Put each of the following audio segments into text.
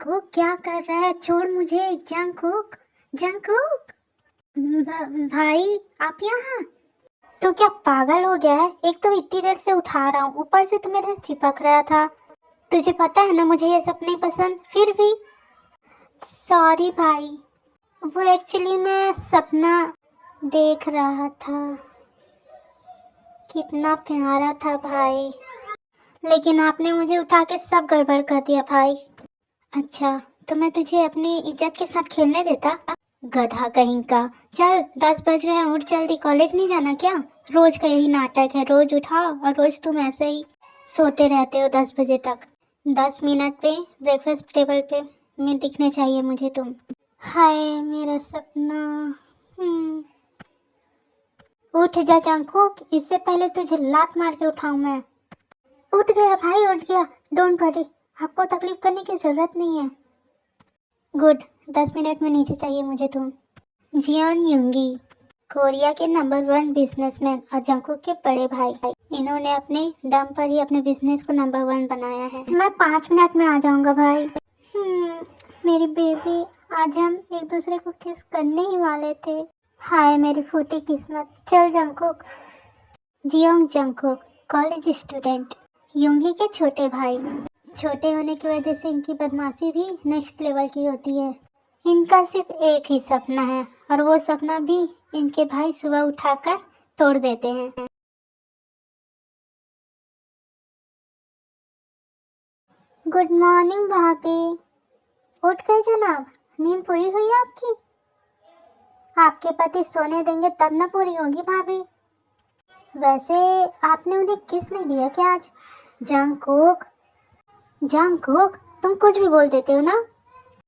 Jungkook क्या कर रहा है? छोड़ मुझे। Jungkook, Jungkook. भाई आप यहाँ? तू क्या पागल हो गया है? एक तो इतनी देर से उठा रहा हूँ, ऊपर से तू मेरे से चिपक रहा था। तुझे पता है ना मुझे ये सब नहीं पसंद, फिर भी। सॉरी भाई, वो एक्चुअली मैं सपना देख रहा था। कितना प्यारा था भाई, लेकिन आपने मुझे उठा के सब गड़बड़ कर दिया भाई। अच्छा, तो मैं तुझे अपनी इज्जत के साथ खेलने देता? गधा कहीं का। चल 10 बज गए हैं, उठ जल्दी। कॉलेज नहीं जाना क्या? रोज का यही नाटक है, रोज उठाओ और रोज तुम ऐसे ही सोते रहते हो 10 बजे तक। 10 मिनट पे ब्रेकफास्ट टेबल पे में दिखने चाहिए मुझे तुम। हाय मेरा सपना। उठ जा जंगकुक, इससे पहले तुझे लात मार के उठाऊं मैं। उठ गया भाई, उठ गया। डोंट वरी, आपको तकलीफ करने की जरूरत नहीं है। गुड, 10 मिनट में नीचे चाहिए मुझे तुम। जियोन युंगी, कोरिया के नंबर 1 बिजनेसमैन और जंगकुक के बड़े भाई। इन्होंने अपने दम पर ही अपने बिजनेस को नंबर 1 बनाया है। मैं 5 मिनट में आ जाऊंगा भाई। मेरी बेबी, आज हम एक दूसरे को किस करने ही वाले थे। हाय मेरी फूटी किस्मत। चल Jungkook. Jeon Jungkook, college student, Yoongi के छोटे भाई। छोटे होने की वजह से इनकी बदमाशी भी नेक्स्ट लेवल की होती है। इनका सिर्फ एक ही सपना है, और वो सपना भी इनके भाई सुबह उठाकर तोड़ देते हैं। गुड मॉर्निंग भाभी। उठ गए जनाब? नींद पूरी हुई आपकी? आपके पति सोने देंगे तब ना पूरी होगी भाभी। वैसे आपने उन्हें किस नहीं दिया क्या आज? जंगकुक, जंगकुक, तुम कुछ भी बोल देते हो ना।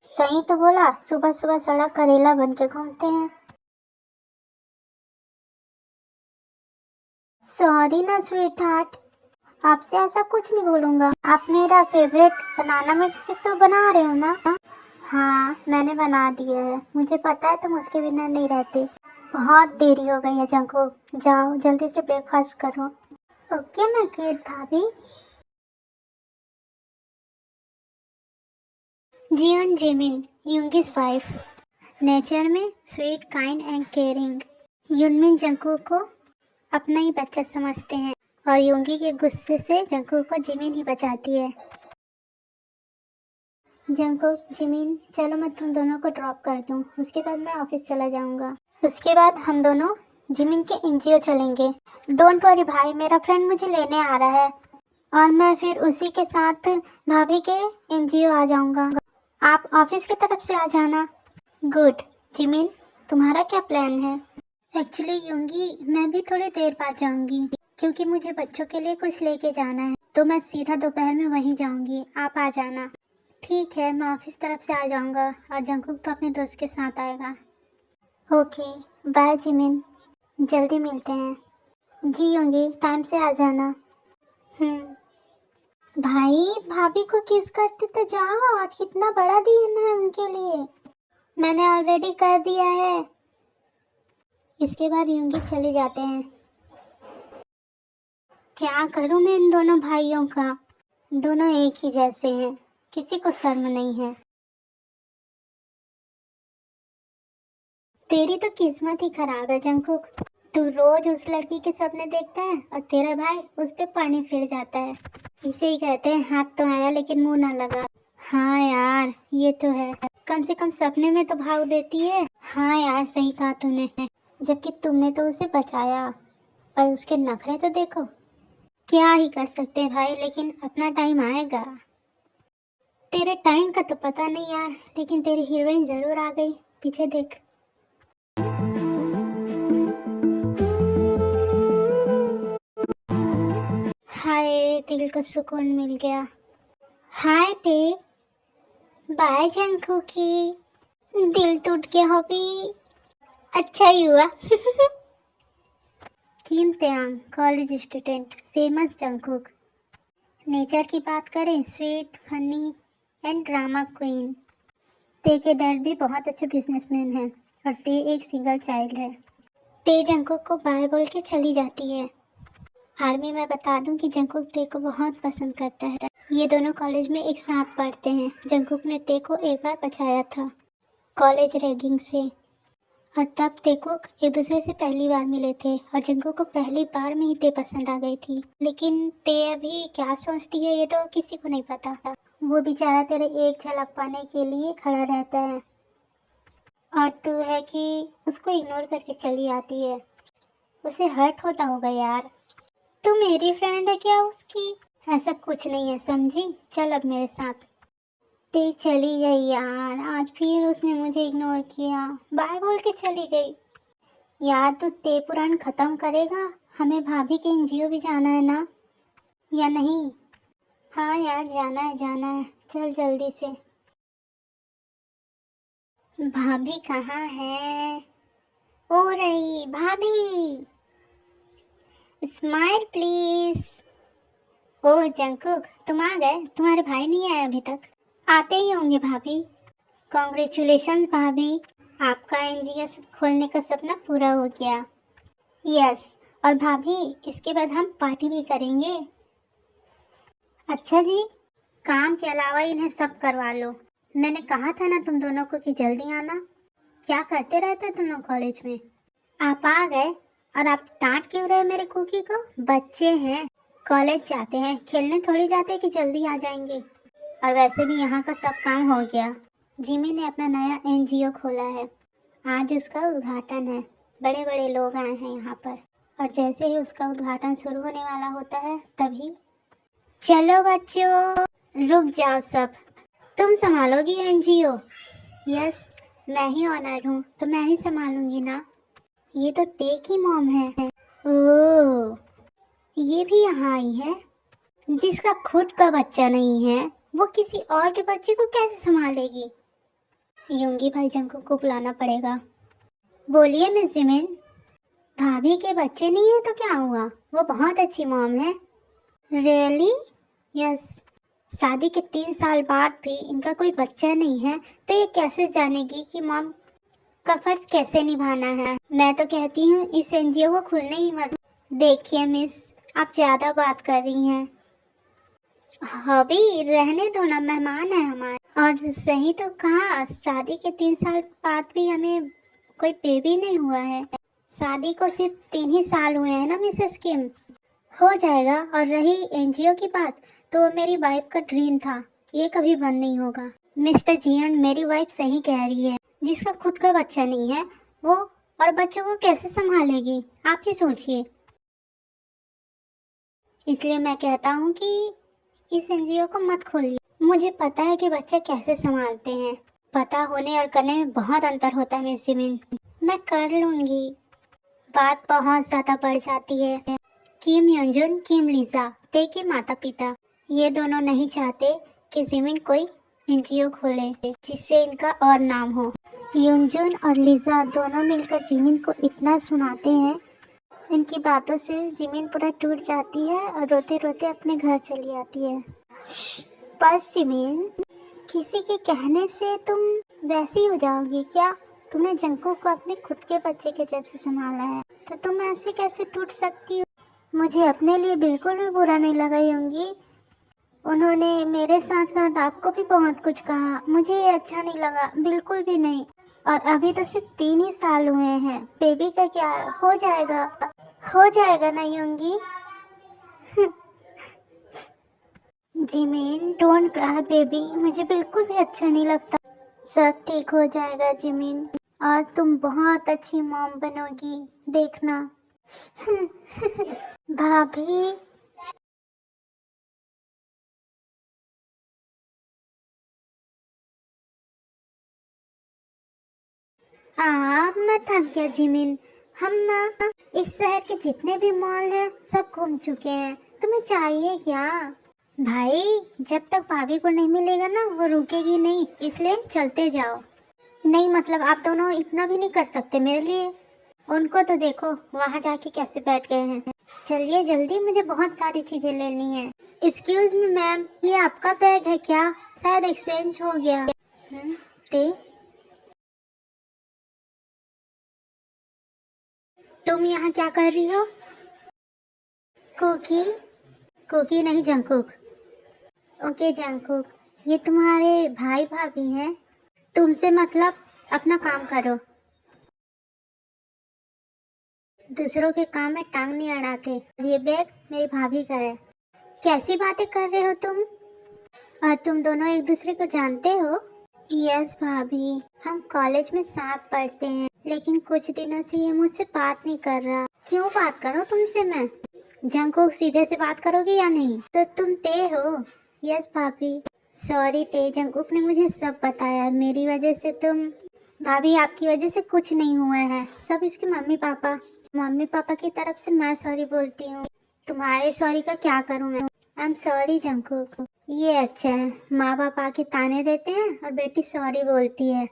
सही तो बोला, सुबह सुबह सड़ा करेला बन के घूमते हैं। सॉरी ना स्वीट हार्ट, आपसे ऐसा कुछ नहीं बोलूँगा। आप मेरा फेवरेट बनाना मिक्स तो बना रहे हो ना? हाँ मैंने बना दिया है, मुझे पता है तुम उसके बिना नहीं रहते। बहुत देरी हो गई है जंको, जाओ जल्दी से ब्रेकफास्ट करो। ओके मैं क्यूट भाभी। जियोन जिमिन, युंगी's वाइफ, नेचर में sweet kind and caring. Yoonmin Jungkook को अपना ही बच्चा समझते हैं, और युंगी के गुस्से से जंको को जिमिन ही बचाती है। जंकुक, जिमिन, चलो मैं तुम दोनों को ड्रॉप कर दूं, उसके बाद मैं ऑफिस चला जाऊंगा। उसके बाद हम दोनों जिमिन के एनजीओ चलेंगे। डोंट वरी भाई, मेरा फ्रेंड मुझे लेने आ रहा है, और मैं फिर उसी के साथ भाभी के एनजीओ आ जाऊंगा। आप ऑफिस की तरफ से आ जाना। गुड। जिमिन, तुम्हारा क्या प्लान है? एक्चुअली युंगी, मैं भी थोड़ी देर बाद जाऊंगी, क्योंकि मुझे बच्चों के लिए कुछ लेके जाना है, तो मैं सीधा दोपहर में वहीं जाऊंगी। आप आ जाना। ठीक है, मैं ऑफिस तरफ से आ जाऊंगा, और जंकुक तो अपने दोस्त के साथ आएगा। ओके, बाय जिमिन, जल्दी मिलते हैं। जी होंगे, टाइम से आ जाना। भाई भाभी को किस करते तो जाओ, आज कितना बड़ा दिन है उनके लिए। मैंने ऑलरेडी कर दिया है। इसके बाद यूंगी चले जाते हैं। क्या करूं मैं इन दोनों भाइयों का? दोनों एक ही जैसे हैं, किसी को शर्म नहीं है। तेरी तो किस्मत ही खराब है जंकुक। तू रोज उस लड़की के सपने देखता है, और तेरा भाई उस पे पानी फिर जाता है। इसे ही कहते हैं हाथ तो आया लेकिन मुंह ना लगा। हाँ यार ये तो है, कम से कम सपने में तो भाव देती है। हाँ यार सही कहा तूने, जबकि तुमने तो उसे बचाया, पर उसके नखरे तो देखो। क्या ही कर सकते हैं भाई, लेकिन अपना टाइम आएगा। तेरे टाइम का तो पता नहीं यार, लेकिन तेरी हीरोइन जरूर आ गई, पीछे देख। हाय दिल को सुकून मिल गया। हाय ते, बाय जंकुकी। दिल टूट गया हो भी, अच्छा ही हुआ। Kim Taehyung, college student, same age Jungkook. Nature की बात करें, sweet, funny and drama queen. Tae के डैड भी बहुत अच्छे बिजनेसमैन हैं, और ते एक सिंगल चाइल्ड है। ते जंकुक को बाय बोल के चली जाती है। आर्मी में बता दूं कि जंगकुक ते को बहुत पसंद करता है। ये दोनों कॉलेज में एक साथ पढ़ते हैं। जंगकुक ने ते को एक बार बचाया था कॉलेज रैगिंग से, और तब तेकुक एक दूसरे से पहली बार मिले थे और जंगकुक को पहली बार में ही ते पसंद आ गई थी। लेकिन ते अभी क्या सोचती है ये तो किसी को नहीं पता। वो बेचारा तेरे एक झलक पाने के लिए खड़ा रहता है और तू है कि उसको इग्नोर करके चली आती है। उसे हर्ट होता होगा यार। तू मेरी फ्रेंड है क्या उसकी? ऐसा कुछ नहीं है, समझी? चल अब मेरे साथ। ते चली गई यार, आज फिर उसने मुझे इग्नोर किया, बाय बोल के चली गई। यार तू ते पुराण खत्म करेगा? हमें भाभी के एनजीओ भी जाना है ना, या नहीं? हाँ यार जाना है जाना है, चल जल्दी से। भाभी कहाँ है? ओ रही भाभी, स्माइल प्लीज। ओ जंकुक तुम आ गए, तुम्हारे भाई नहीं आए अभी तक? आते ही होंगे भाभी। कॉन्ग्रेचुलेशंस भाभी, आपका एनजीओ खोलने का सपना पूरा हो गया। यस, और भाभी इसके बाद हम पार्टी भी करेंगे। अच्छा जी, काम के अलावा इन्हें सब करवा लो। मैंने कहा था ना तुम दोनों को कि जल्दी आना। क्या करते रहते तुम लोग कॉलेज में? आप आ गए और आप डांट क्यों रहे मेरे कुकी को? बच्चे हैं, कॉलेज जाते हैं, खेलने थोड़ी जाते कि जल्दी आ जाएंगे। और वैसे भी यहाँ का सब काम हो गया। जिमी ने अपना नया एनजीओ खोला है, आज उसका उद्घाटन है। बड़े बड़े लोग आए हैं यहाँ पर, और जैसे ही उसका उद्घाटन शुरू होने वाला होता है तभी। चलो बच्चों, रुक जाओ सब। तुम संभालोगी एनजीओ? यस, मैं ही ऑनर हूँ तो मैं ही संभालूंगी ना। ये तो ते की मॉम है। ओह, ये भी यहाँ आई है। जिसका खुद का बच्चा नहीं है वो किसी और के बच्चे को कैसे संभालेगी? यूंगी भाई जंकुक को बुलाना पड़ेगा। बोलिए मिस जिमिन। भाभी के बच्चे नहीं है तो क्या हुआ, वो बहुत अच्छी मॉम है। रियली? यस। शादी के 3 साल बाद भी इनका कोई बच्चा नहीं है तो ये कैसे जानेगी कि मॉम का फर्ज कैसे निभाना है। मैं तो कहती हूँ इस एनजीओ को खुलने ही मत। देखिए मिस, आप ज्यादा बात कर रही हैं। हॉबी रहने दो ना, मेहमान है हमारे। और सही तो कहा, शादी के 3 साल बाद भी हमें कोई बेबी नहीं हुआ है। शादी को सिर्फ 3 ही साल हुए हैं ना मिसेस किम। हो जाएगा। और रही एनजीओ की बात, तो मेरी वाइफ का ड्रीम था, ये कभी बंद नहीं होगा। मिस्टर जियन, मेरी वाइफ सही कह रही है। जिसका खुद का बच्चा नहीं है वो और बच्चों को कैसे संभालेगी, आप ही सोचिए। इसलिए मैं कहता हूँ कि इस एनजीओ को मत खोलिए। मुझे पता है कि बच्चे कैसे संभालते हैं। पता होने और करने में बहुत अंतर होता है मिस जिमिन। मैं कर लूंगी। बात बहुत ज्यादा बढ़ जाती है। किम योंजुन, किम लीजा, ते के माता पिता, ये दोनों नहीं चाहते कि जिमिन कोई एनजीओ खोले जिससे इनका और नाम हो। योंजुन और लीजा दोनों मिलकर जिमिन को इतना सुनाते हैं, इनकी बातों से जिमिन पूरा टूट जाती है और रोते रोते अपने घर चली आती है। बस जिमिन, किसी के कहने से तुम वैसी हो जाओगी क्या? तुमने जंकुक को अपने खुद के बच्चे के जैसे संभाला है, तो तुम ऐसे कैसे टूट सकती हो? मुझे अपने लिए बिल्कुल भी बुरा नहीं लगा योंगी। उन्होंने मेरे साथ साथ आपको भी बहुत कुछ कहा, मुझे ये अच्छा नहीं लगा, बिल्कुल भी नहीं। और अभी तो सिर्फ 3 ही साल हुए हैं, बेबी का क्या हो जाएगा? हो जाएगा ना योंगी। जिमिन डोंट क्राई बेबी, मुझे बिल्कुल भी अच्छा नहीं लगता। सब ठीक हो जाएगा जिमिन, और तुम बहुत अच्छी मॉम बनोगी, देखना। भाभी, हाँ मैं थक गया जिमिन। हम ना इस शहर के जितने भी मॉल हैं सब घूम चुके हैं, तुम्हें चाहिए क्या? भाई, जब तक भाभी को नहीं मिलेगा ना वो रुकेगी नहीं, इसलिए चलते जाओ। नहीं मतलब आप दोनों इतना भी नहीं कर सकते मेरे लिए। उनको तो देखो वहाँ जाके कैसे बैठ गए हैं। चलिए जल्दी, मुझे बहुत सारी चीजें लेनी है। एक्सक्यूज मी मैम, ये आपका बैग है क्या? शायद एक्सचेंज हो गया। ते, तुम यहाँ क्या कर रही हो? कुकी? कुकी नहीं, जंकुक। ओके जंकुक, ये तुम्हारे भाई भाभी हैं, तुमसे मतलब अपना काम करो। दूसरों के काम में टांग नहीं अड़ाते। ये बैग मेरी भाभी का है। कैसी बातें कर रहे हो तुम? और तुम दोनों एक दूसरे को जानते हो? यस भाभी, हम कॉलेज में साथ पढ़ते हैं, लेकिन कुछ दिनों से ये मुझसे बात नहीं कर रहा। क्यों बात करूं तुमसे मैं? जंकुक, सीधे से बात करोगे या नहीं? तो तुम ते हो? यस भाभी। सॉरी ते, जंकुक ने मुझे सब बताया। मेरी वजह से तुम। भाभी आपकी वजह से कुछ नहीं हुआ है, सब इसके मम्मी पापा की तरफ से मैं सॉरी बोलती हूँ। तुम्हारे सॉरी का क्या करूँ मैं? आई एम सॉरी जंकुक। ये अच्छा है, माँ बाप आके ताने देते हैं और बेटी सॉरी बोलती है।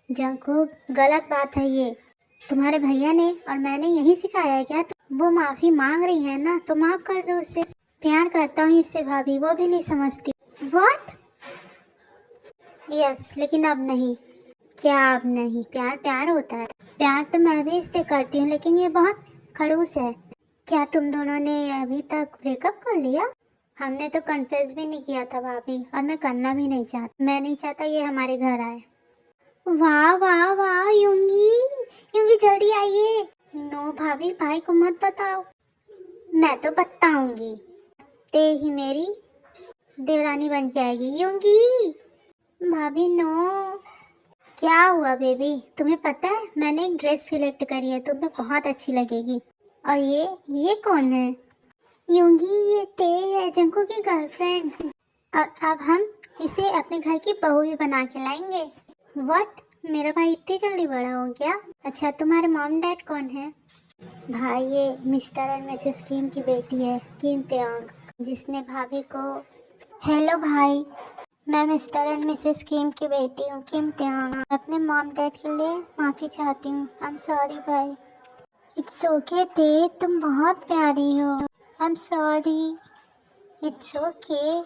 जंकुक, गलत बात है ये। तुम्हारे भैया ने और मैंने यही सिखाया है क्या? वो माफी मांग रही है ना, तो माफ कर दो उसे। प्यार करता हूँ इससे भाभी, वो भी नहीं समझती। व्हाट? यस, लेकिन अब नहीं। क्या अब नहीं? प्यार प्यार होता है। प्यार तो मैं भी इससे करती हूँ, लेकिन ये बहुत खड़ूस है। क्या तुम दोनों ने अभी तक ब्रेकअप कर लिया? हमने तो कन्फेस भी नहीं किया था भाभी, और मैं करना भी नहीं चाहता। मैं नहीं चाहता ये हमारे घर आए। वाह वाह वाह, यूंगी यूंगी जल्दी आइए। नो भाभी, भाई को मत बताओ। मैं तो बताऊंगी। ते ही मेरी देवरानी बन के आएगी। यूंगी। भाभी नो। क्या हुआ बेबी? तुम्हें पता है मैंने एक ड्रेस सिलेक्ट करी है, तुम्हें बहुत अच्छी लगेगी। और ये कौन है? यूंगी, ये ते है, जंकू की गर्लफ्रेंड। और अब हम इसे अपने घर की बहू भी बना के लाएंगे। व्हाट? मेरा भाई इतनी जल्दी बड़ा हो गया? अच्छा, तुम्हारे मॉम डैड कौन है? भाई ये मिस्टर एंड मिसेस किम की बेटी है, किम तेओंग, जिसने भाभी को। हेलो भाई, मैं मिस्टर एंड मिसेस किम की बेटी हूँ, किम तेओंग। अपने मॉम डैड के लिए माफ़ी चाहती हूँ। आई एम सॉरी भाई। इट्स ओके ते, तुम बहुत प्यारी हो। आई एम सॉरी। इट्स ओके,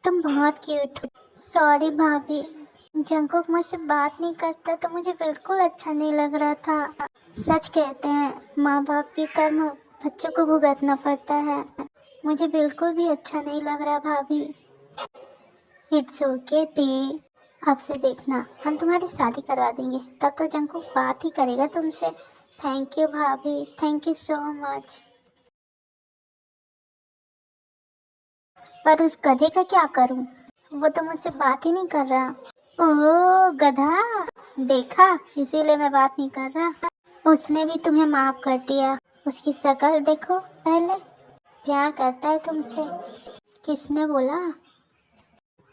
तुम बहुत क्यूट हो। सॉरी भाभी। जंकुक मुझसे बात नहीं करता तो मुझे बिल्कुल अच्छा नहीं लग रहा था। सच कहते हैं, माँ बाप के कर्म बच्चों को भुगतना पड़ता है। मुझे बिल्कुल भी अच्छा नहीं लग रहा भाभी। इट्स ओके ते, अब से देखना हम तुम्हारी शादी करवा देंगे, तब तो जंकुक बात ही करेगा तुमसे। थैंक यू भाभी, थैंक यू सो मच। पर उस गधे का क्या करूं? वो तो मुझसे बात ही नहीं कर रहा। ओह गधा, देखा, इसीलिए मैं बात नहीं कर रहा। उसने भी तुम्हें माफ कर दिया। उसकी शक्ल देखो पहले। प्यार करता है तुमसे। किसने बोला?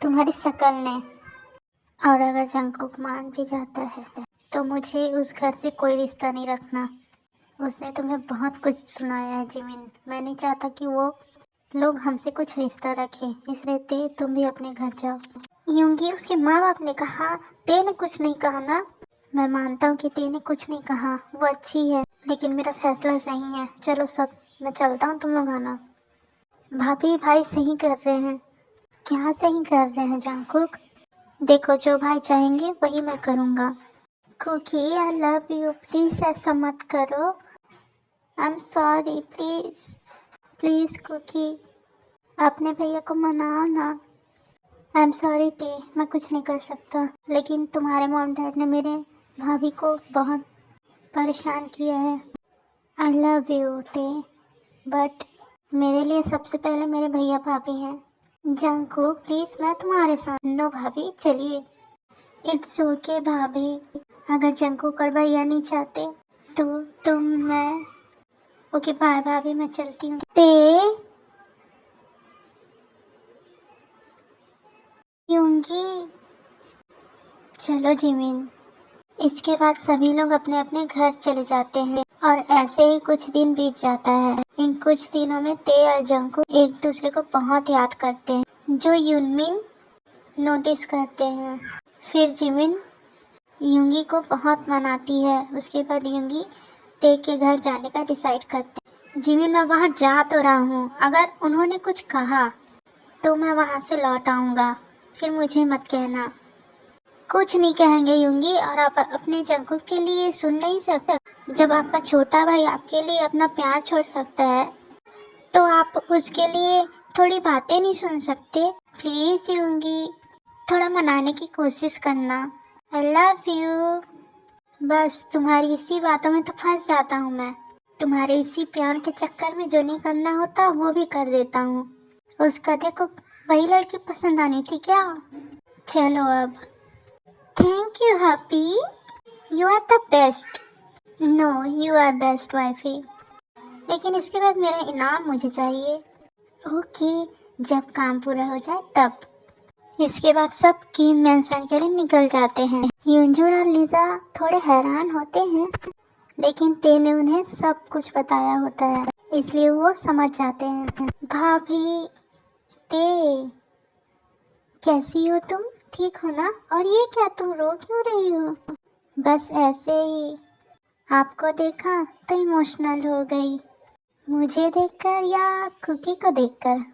तुम्हारी शक्ल ने। और अगर जंकुक मान भी जाता है तो मुझे उस घर से कोई रिश्ता नहीं रखना। उसने तुम्हें बहुत कुछ सुनाया है जिमिन। मैं नहीं चाहता कि वो लोग हमसे कुछ रिश्ता रखें, इसलिए ते तुम भी अपने घर जाओ। यूंगी, उसके माँ बाप ने कहा, ते ने कुछ नहीं कहा ना। मैं मानता हूँ कि ते ने कुछ नहीं कहा, वो अच्छी है, लेकिन मेरा फैसला सही है। चलो सब, मैं चलता हूँ, तुम लोग आना। भाभी भाई सही कर रहे हैं। क्या सही कर रहे हैं जंकुक? देखो, जो भाई चाहेंगे वही मैं करूँगा। Cookie, I love you, please ऐसा मत करो। I am sorry, please please Cookie, अपने भैया को मनाओ ना। आई एम सॉरी ते, मैं कुछ नहीं कर सकता, लेकिन तुम्हारे मॉम डैड ने मेरे भाभी को बहुत परेशान किया है। आई लव यू ते, बट मेरे लिए सबसे पहले मेरे भैया भाभी हैं। जंकू प्लीज़, मैं तुम्हारे साथ। नो भाभी, चलिए। इट्स ओके भाभी, अगर जंकू और भैया नहीं चाहते तो मैं। ओके बाय भाभी, मैं चलती हूँ। ते यूंगी, चलो जिमिन। इसके बाद सभी लोग अपने अपने घर चले जाते हैं और ऐसे ही कुछ दिन बीत जाता है। इन कुछ दिनों में ते और जंकू एक दूसरे को बहुत याद करते हैं, जो यूनमिन नोटिस करते हैं। फिर जिमिन यूंगी को बहुत मनाती है। उसके बाद यूंगी ते के घर जाने का डिसाइड करते हैं। जिमिन, मैं वहाँ जा तो रहा हूँ, अगर उन्होंने कुछ कहा तो मैं वहाँ से लौट आऊँगा, फिर मुझे मत कहना। कुछ नहीं कहेंगे यूंगी, और आप अपने जंकुक के लिए सुन नहीं सकते? जब आपका छोटा भाई आपके लिए अपना प्यार छोड़ सकता है तो आप उसके लिए थोड़ी बातें नहीं सुन सकते? प्लीज यूंगी, थोड़ा मनाने की कोशिश करना। आई लव यू। बस तुम्हारी इसी बातों में तो फंस जाता हूँ मैं। तुम्हारे इसी प्यार के चक्कर में जो नहीं करना होता वो भी कर देता हूँ। उस गधे को वही लड़की पसंद आनी थी क्या? चलो अब। Thank you Happy, you are the best. No, you are best wifey. लेकिन इसके बाद मेरा इनाम मुझे चाहिए। ओके, जब काम पूरा हो जाए तब। इसके बाद सब कीन मेंशन के लिए निकल जाते हैं। यूंजुन और लीजा थोड़े हैरान होते हैं, लेकिन ते ने उन्हें सब कुछ बताया होता है, इसलिए वो समझ जाते हैं। भाभी, ते कैसी हो तुम? ठीक हो ना? और ये क्या, तुम रो क्यों रही हो? बस ऐसे ही, आपको देखा तो इमोशनल हो गई। मुझे देखकर या कुकी को देखकर?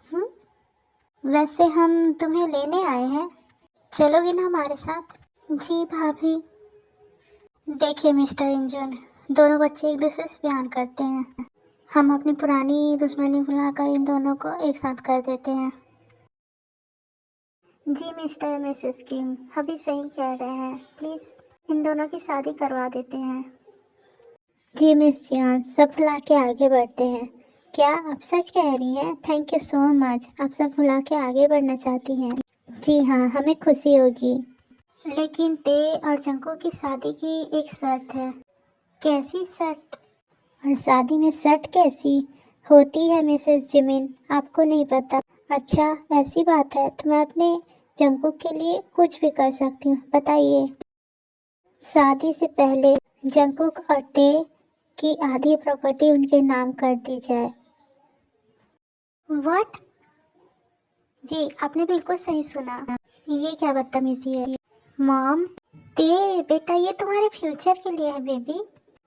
वैसे हम तुम्हें लेने आए हैं, चलोगे ना हमारे साथ? जी भाभी। देखिए मिस्टर इंजुन, दोनों बच्चे एक दूसरे से प्यार करते हैं। हम अपनी पुरानी दुश्मनी भुलाकर इन दोनों को एक साथ कर देते हैं। जी मिस्टर मिसेस किम अभी सही कह रहे हैं, प्लीज़ इन दोनों की शादी करवा देते हैं। जी मिस यान, सब भुला के आगे बढ़ते हैं। क्या आप सच कह रही हैं? Thank you so much. आप सब भुला के आगे बढ़ना चाहती हैं? जी हाँ, हमें खुशी होगी। लेकिन ते और जंको की शादी की एक शर्त है। कैसी शर्त? और शादी में शर्त कैसी होती है मिसेस जिमिन, आपको नहीं पता? अच्छा ऐसी बात है, तो मैं अपने जंकुक के लिए कुछ भी कर सकती हूँ, बताइए। शादी से पहले जंकुक और ते की आधी प्रॉपर्टी उनके नाम कर दी जाए। व्हाट? जी आपने बिल्कुल सही सुना। ये क्या बदतमीजी है? मॉम, ते बेटा ये तुम्हारे फ्यूचर के लिए है बेबी।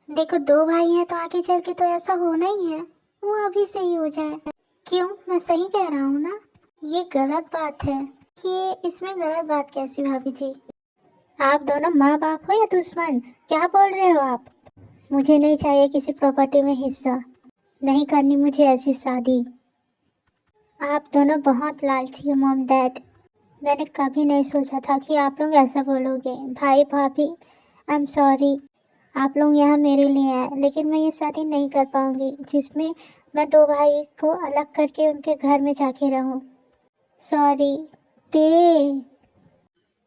देखो दो भाई हैं तो आगे चल के तो ऐसा होना ही है, वो अभी से ही हो जाए। क्यों, मैं सही कह रहा हूँ ना? ये गलत बात है। ये इसमें गलत बात कैसी भाभी जी? आप दोनों माँ बाप हो या दुश्मन? क्या बोल रहे हो आप? मुझे नहीं चाहिए किसी प्रॉपर्टी में हिस्सा, नहीं करनी मुझे ऐसी शादी। आप दोनों बहुत लालची हो मॉम डैड। मैंने कभी नहीं सोचा था कि आप लोग ऐसा बोलोगे। भाई भाभी आई एम सॉरी, आप लोग यहाँ मेरे लिए आए, लेकिन मैं ये शादी नहीं कर पाऊँगी जिसमें मैं दो भाई को अलग करके उनके घर में जाके रहूँ। सॉरी। ते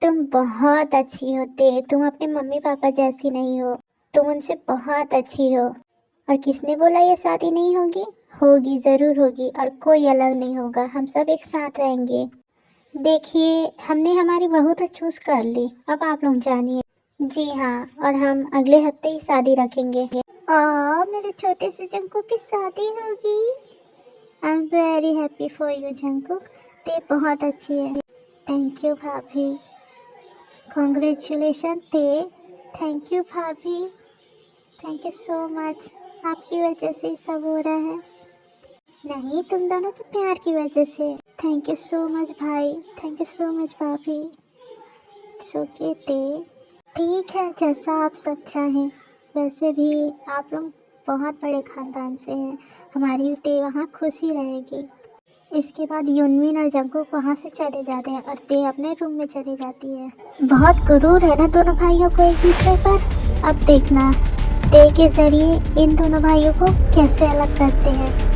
तुम बहुत अच्छी हो ते, तुम अपने मम्मी पापा जैसी नहीं हो, तुम उनसे बहुत अच्छी हो। और किसने बोला ये शादी नहीं होगी? होगी, ज़रूर होगी, और कोई अलग नहीं होगा, हम सब एक साथ रहेंगे। देखिए हमने हमारी बहू तो चूज़ कर ली, अब आप लोग जानिए। जी हाँ, और हम अगले हफ्ते ही शादी रखेंगे। मेरे छोटे से जंकुक की शादी होगी। I am very happy for you Jungkook, ते बहुत अच्छी है। थैंक यू भाभी। कॉन्ग्रेचुलेशन ते। थैंक यू भाभी, थैंक यू सो मच। आपकी वजह से सब हो रहा है। नहीं, तुम दोनों के प्यार की वजह से। थैंक यू सो मच भाई, थैंक यू सो मच भाभी। ओके ते, ठीक है जैसा आप सब चाहें। वैसे भी आप लोग बहुत बड़े खानदान से हैं, हमारी ते वहाँ खुशी रहेगी। इसके बाद युनमिन और जंकुक वहाँ से चले जाते हैं और ते अपने रूम में चली जाती है। बहुत गुरूर है ना दोनों भाइयों को एक दूसरे पर। अब देखना ते के जरिए इन दोनों भाइयों को कैसे अलग करते हैं।